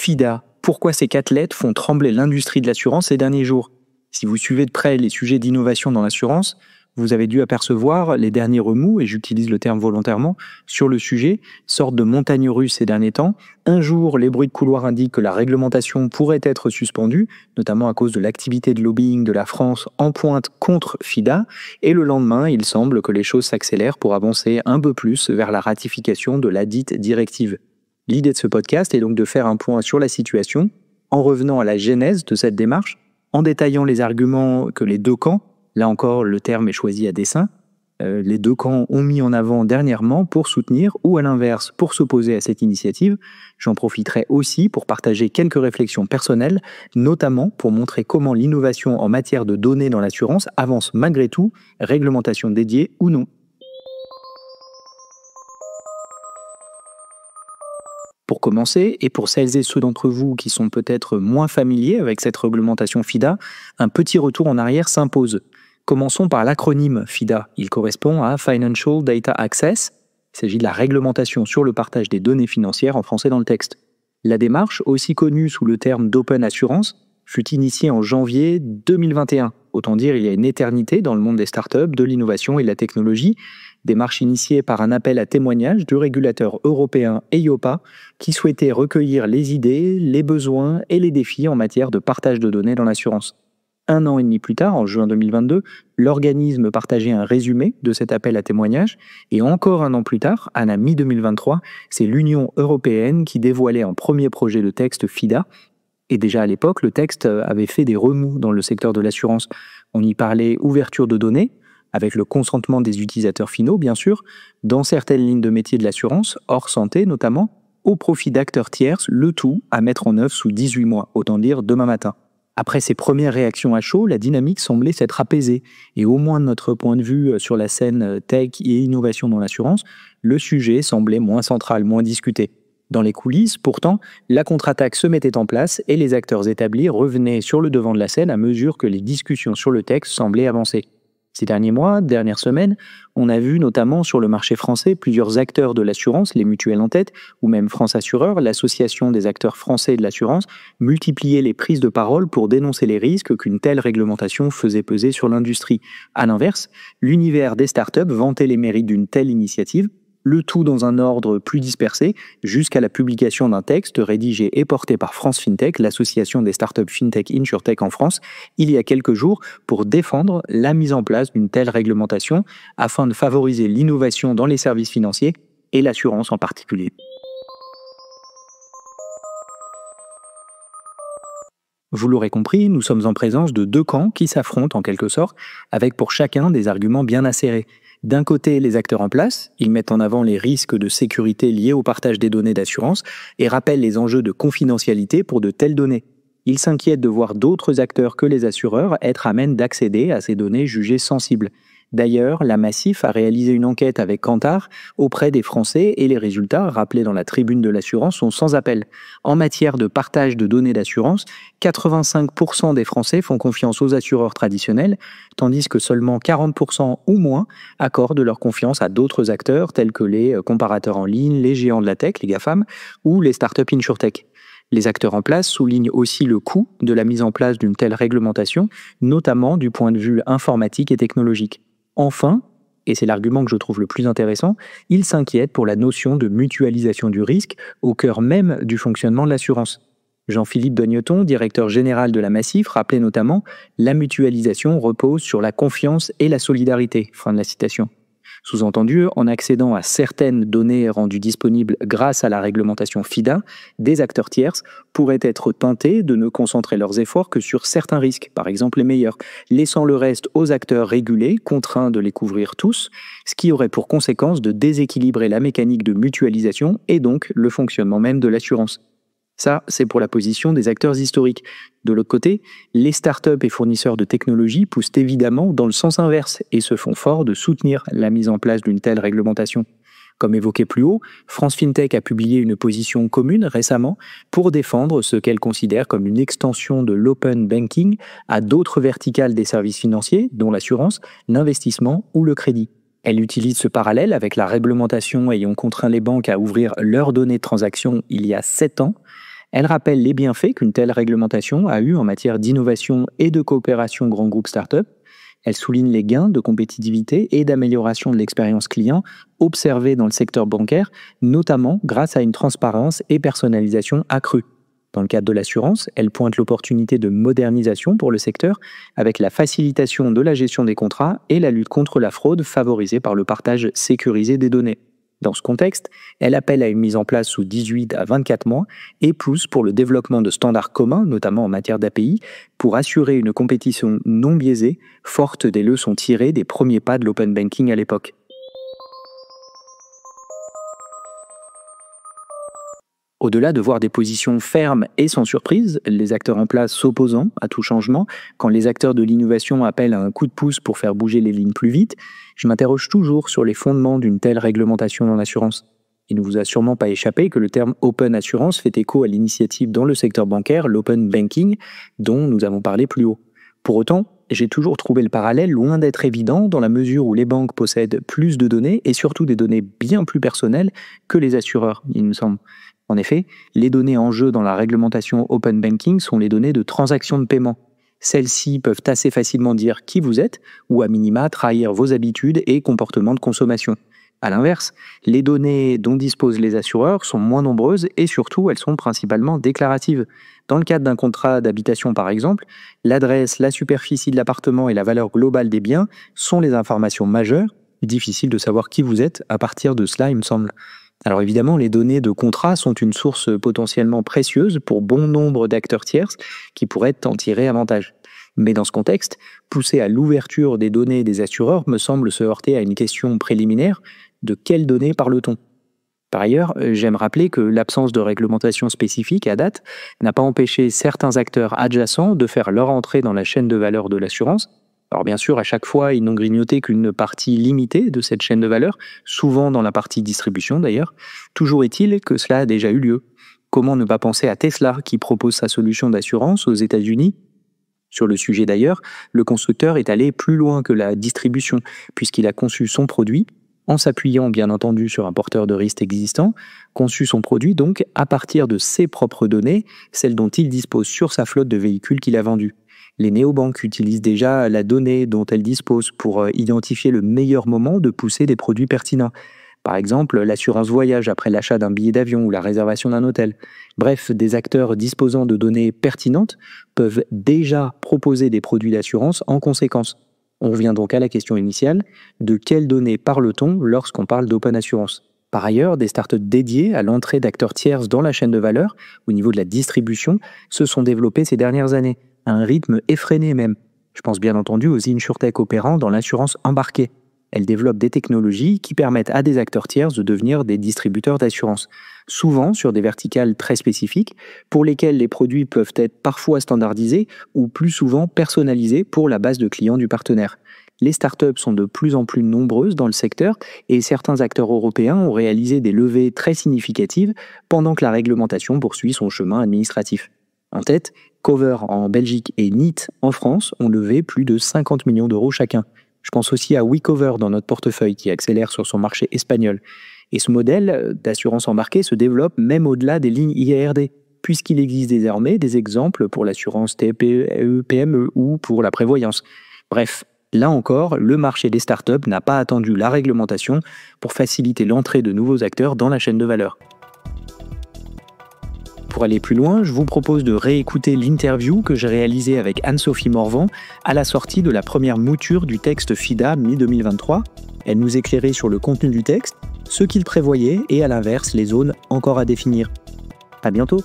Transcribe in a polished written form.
FIDA, pourquoi ces 4 lettres font trembler l'industrie de l'assurance ces derniers jours? Si vous suivez de près les sujets d'innovation dans l'assurance, vous avez dû apercevoir les derniers remous, et j'utilise le terme volontairement, sur le sujet, sorte de montagne russe ces derniers temps. Un jour, les bruits de couloir indiquent que la réglementation pourrait être suspendue, notamment à cause de l'activité de lobbying de la France en pointe contre FIDA, et le lendemain, il semble que les choses s'accélèrent pour avancer un peu plus vers la ratification de la dite directive. L'idée de ce podcast est donc de faire un point sur la situation, en revenant à la genèse de cette démarche, en détaillant les arguments que les deux camps, là encore le terme est choisi à dessein, les deux camps ont mis en avant dernièrement pour soutenir ou à l'inverse pour s'opposer à cette initiative. J'en profiterai aussi pour partager quelques réflexions personnelles, notamment pour montrer comment l'innovation en matière de données dans l'assurance avance malgré tout, réglementation dédiée ou non. Pour commencer, et pour celles et ceux d'entre vous qui sont peut-être moins familiers avec cette réglementation FIDA, un petit retour en arrière s'impose. Commençons par l'acronyme FIDA. Il correspond à Financial Data Access. Il s'agit de la réglementation sur le partage des données financières en français dans le texte. La démarche, aussi connue sous le terme d'Open Assurance, fut initiée en janvier 2021. Autant dire, il y a une éternité dans le monde des startups, de l'innovation et de la technologie. Démarche initiée par un appel à témoignages du régulateur européen EIOPA qui souhaitait recueillir les idées, les besoins et les défis en matière de partage de données dans l'assurance. 1 an et demi plus tard, en juin 2022, l'organisme partageait un résumé de cet appel à témoignages et encore 1 an plus tard, à la mi-2023, c'est l'Union européenne qui dévoilait un premier projet de texte FIDA. Et déjà à l'époque, le texte avait fait des remous dans le secteur de l'assurance. On y parlait ouverture de données, avec le consentement des utilisateurs finaux, bien sûr, dans certaines lignes de métier de l'assurance, hors santé notamment, au profit d'acteurs tierces, le tout à mettre en œuvre sous 18 mois, autant dire demain matin. Après ces premières réactions à chaud, la dynamique semblait s'être apaisée, et au moins de notre point de vue sur la scène tech et innovation dans l'assurance, le sujet semblait moins central, moins discuté. Dans les coulisses, pourtant, la contre-attaque se mettait en place et les acteurs établis revenaient sur le devant de la scène à mesure que les discussions sur le texte semblaient avancer. Ces derniers mois, dernières semaines, on a vu notamment sur le marché français plusieurs acteurs de l'assurance, les mutuelles en tête, ou même France Assureur, l'association des acteurs français de l'assurance, multiplier les prises de parole pour dénoncer les risques qu'une telle réglementation faisait peser sur l'industrie. À l'inverse, l'univers des startups vantait les mérites d'une telle initiative, le tout dans un ordre plus dispersé, jusqu'à la publication d'un texte rédigé et porté par France FinTech, l'association des startups FinTech InsurTech en France, il y a quelques jours, pour défendre la mise en place d'une telle réglementation afin de favoriser l'innovation dans les services financiers et l'assurance en particulier. Vous l'aurez compris, nous sommes en présence de deux camps qui s'affrontent en quelque sorte, avec pour chacun des arguments bien acérés. D'un côté, les acteurs en place, ils mettent en avant les risques de sécurité liés au partage des données d'assurance et rappellent les enjeux de confidentialité pour de telles données. Ils s'inquiètent de voir d'autres acteurs que les assureurs être à même d'accéder à ces données jugées sensibles. D'ailleurs, la Massif a réalisé une enquête avec Kantar auprès des Français et les résultats, rappelés dans la tribune de l'assurance, sont sans appel. En matière de partage de données d'assurance, 85% des Français font confiance aux assureurs traditionnels, tandis que seulement 40% ou moins accordent leur confiance à d'autres acteurs tels que les comparateurs en ligne, les géants de la tech, les GAFAM, ou les startups InsurTech. Les acteurs en place soulignent aussi le coût de la mise en place d'une telle réglementation, notamment du point de vue informatique et technologique. Enfin, et c'est l'argument que je trouve le plus intéressant, ils s'inquiètent pour la notion de mutualisation du risque au cœur même du fonctionnement de l'assurance. Jean-Philippe Dogneton, directeur général de la Massif, rappelait notamment « La mutualisation repose sur la confiance et la solidarité ». Fin de la citation. Sous-entendu, en accédant à certaines données rendues disponibles grâce à la réglementation FIDA, des acteurs tierces pourraient être tentés de ne concentrer leurs efforts que sur certains risques, par exemple les meilleurs, laissant le reste aux acteurs régulés, contraints de les couvrir tous, ce qui aurait pour conséquence de déséquilibrer la mécanique de mutualisation et donc le fonctionnement même de l'assurance. Ça, c'est pour la position des acteurs historiques. De l'autre côté, les startups et fournisseurs de technologies poussent évidemment dans le sens inverse et se font fort de soutenir la mise en place d'une telle réglementation. Comme évoqué plus haut, France FinTech a publié une position commune récemment pour défendre ce qu'elle considère comme une extension de l'open banking à d'autres verticales des services financiers, dont l'assurance, l'investissement ou le crédit. Elle utilise ce parallèle avec la réglementation ayant contraint les banques à ouvrir leurs données de transaction il y a 7 ans. Elle rappelle les bienfaits qu'une telle réglementation a eu en matière d'innovation et de coopération grands groupes start-up. Elle souligne les gains de compétitivité et d'amélioration de l'expérience client observés dans le secteur bancaire, notamment grâce à une transparence et personnalisation accrue. Dans le cadre de l'assurance, elle pointe l'opportunité de modernisation pour le secteur avec la facilitation de la gestion des contrats et la lutte contre la fraude favorisée par le partage sécurisé des données. Dans ce contexte, elle appelle à une mise en place sous 18 à 24 mois et pousse pour le développement de standards communs, notamment en matière d'API, pour assurer une compétition non biaisée, forte des leçons tirées des premiers pas de l'open banking à l'époque. Au-delà de voir des positions fermes et sans surprise, les acteurs en place s'opposant à tout changement, quand les acteurs de l'innovation appellent à un coup de pouce pour faire bouger les lignes plus vite, je m'interroge toujours sur les fondements d'une telle réglementation en assurance. Il ne vous a sûrement pas échappé que le terme Open Assurance fait écho à l'initiative dans le secteur bancaire, l'Open Banking, dont nous avons parlé plus haut. Pour autant, j'ai toujours trouvé le parallèle loin d'être évident dans la mesure où les banques possèdent plus de données et surtout des données bien plus personnelles que les assureurs, il me semble. En effet, les données en jeu dans la réglementation Open Banking sont les données de transactions de paiement. Celles-ci peuvent assez facilement dire qui vous êtes ou à minima trahir vos habitudes et comportements de consommation. A l'inverse, les données dont disposent les assureurs sont moins nombreuses et surtout elles sont principalement déclaratives. Dans le cadre d'un contrat d'habitation par exemple, l'adresse, la superficie de l'appartement et la valeur globale des biens sont les informations majeures. Difficile de savoir qui vous êtes à partir de cela, il me semble. Alors évidemment, les données de contrat sont une source potentiellement précieuse pour bon nombre d'acteurs tierces qui pourraient en tirer avantage. Mais dans ce contexte, pousser à l'ouverture des données des assureurs me semble se heurter à une question préliminaire: de quelles données parle-t-on ? Par ailleurs, j'aime rappeler que l'absence de réglementation spécifique à date n'a pas empêché certains acteurs adjacents de faire leur entrée dans la chaîne de valeur de l'assurance. Alors bien sûr, à chaque fois, ils n'ont grignoté qu'une partie limitée de cette chaîne de valeur, souvent dans la partie distribution d'ailleurs. Toujours est-il que cela a déjà eu lieu. Comment ne pas penser à Tesla qui propose sa solution d'assurance aux États-Unis ? Sur le sujet d'ailleurs, le constructeur est allé plus loin que la distribution, puisqu'il a conçu son produit, en s'appuyant bien entendu sur un porteur de risque existant, conçu son produit donc à partir de ses propres données, celles dont il dispose sur sa flotte de véhicules qu'il a vendus. Les néobanques utilisent déjà la donnée dont elles disposent pour identifier le meilleur moment de pousser des produits pertinents. Par exemple, l'assurance voyage après l'achat d'un billet d'avion ou la réservation d'un hôtel. Bref, des acteurs disposant de données pertinentes peuvent déjà proposer des produits d'assurance en conséquence. On revient donc à la question initiale: de quelles données parle-t-on lorsqu'on parle d'open assurance ? Par ailleurs, des startups dédiées à l'entrée d'acteurs tierces dans la chaîne de valeur, au niveau de la distribution, se sont développées ces dernières années, à un rythme effréné même. Je pense bien entendu aux insurtech opérant dans l'assurance embarquée. Elles développent des technologies qui permettent à des acteurs tierces de devenir des distributeurs d'assurance, souvent sur des verticales très spécifiques, pour lesquelles les produits peuvent être parfois standardisés ou plus souvent personnalisés pour la base de clients du partenaire. Les startups sont de plus en plus nombreuses dans le secteur et certains acteurs européens ont réalisé des levées très significatives pendant que la réglementation poursuit son chemin administratif. En tête, Cover en Belgique et NIT en France ont levé plus de 50 millions d'euros chacun. Je pense aussi à WeCover dans notre portefeuille qui accélère sur son marché espagnol. Et ce modèle d'assurance embarquée se développe même au-delà des lignes IARD, puisqu'il existe désormais des exemples pour l'assurance TPE, PME ou pour la prévoyance. Bref, là encore, le marché des startups n'a pas attendu la réglementation pour faciliter l'entrée de nouveaux acteurs dans la chaîne de valeur. Pour aller plus loin, je vous propose de réécouter l'interview que j'ai réalisée avec Anne-Sophie Morvan à la sortie de la première mouture du texte FIDA mi-2023. Elle nous éclairait sur le contenu du texte, ce qu'il prévoyait et à l'inverse les zones encore à définir. À bientôt!